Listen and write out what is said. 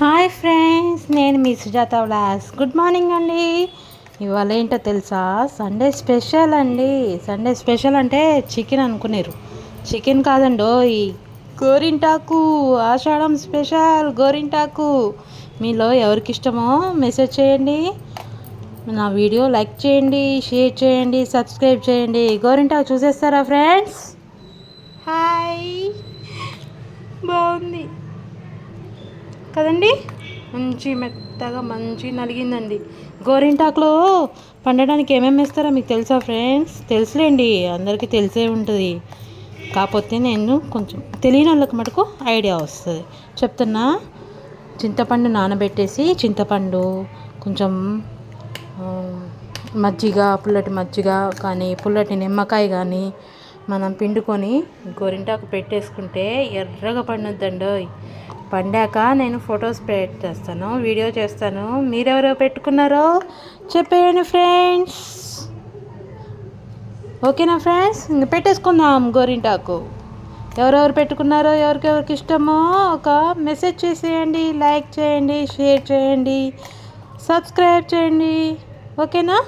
Hi friends, నేను మీ Sujatha vlogs. Good morning అండి. ఇవాళ ఏంటో తెలుసా? సండే స్పెషల్ అండి. సండే స్పెషల్ అంటే చికెన్ అనుకునేరు. చికెన్ కాదండో, ఈ గోరింటాకు. ఆషాఢం స్పెషల్ గోరింటాకు. మీలో ఎవరికి ఇష్టమో మెసేజ్ చేయండి. నా వీడియో లైక్ చేయండి, షేర్ చేయండి, సబ్స్క్రైబ్ చేయండి. గోరింటాకు చూసేస్తారా ఫ్రెండ్స్? హాయ్, బాగుంది కదండి. మంచి మెత్తగా మంచి నలిగిందండి. గోరింటాకులో పండడానికి ఏమేమి వేస్తారో మీకు తెలుసా ఫ్రెండ్స్? తెలుసులేండి, అందరికీ తెలిసే ఉంటుంది. కాకపోతే నేను కొంచెం తెలియని వాళ్ళకి మటుకు ఐడియా వస్తుంది చెప్తున్నా. చింతపండు నానబెట్టేసి, చింతపండు కొంచెం మజ్జిగ, పుల్లటి మజ్జిగ కానీ పుల్లటి నిమ్మకాయ కానీ మనం పిండుకొని గోరింటాకు పెట్టేసుకుంటే ఎర్రగా పండుద్దండి. పండాక నేను ఫొటోస్ పెట్టేస్తాను, వీడియో చేస్తాను. మీరెవరో పెట్టుకున్నారో చెప్పేయండి ఫ్రెండ్స్. ఓకేనా ఫ్రెండ్స్? ఇంక పెట్టేసుకుందాం గోరింటాకు. ఎవరెవరు పెట్టుకున్నారో, ఎవరికెవరికి ఇష్టమో ఒక మెసేజ్ చేసేయండి, లైక్ చేయండి, షేర్ చేయండి, సబ్స్క్రైబ్ చేయండి. ఓకేనా?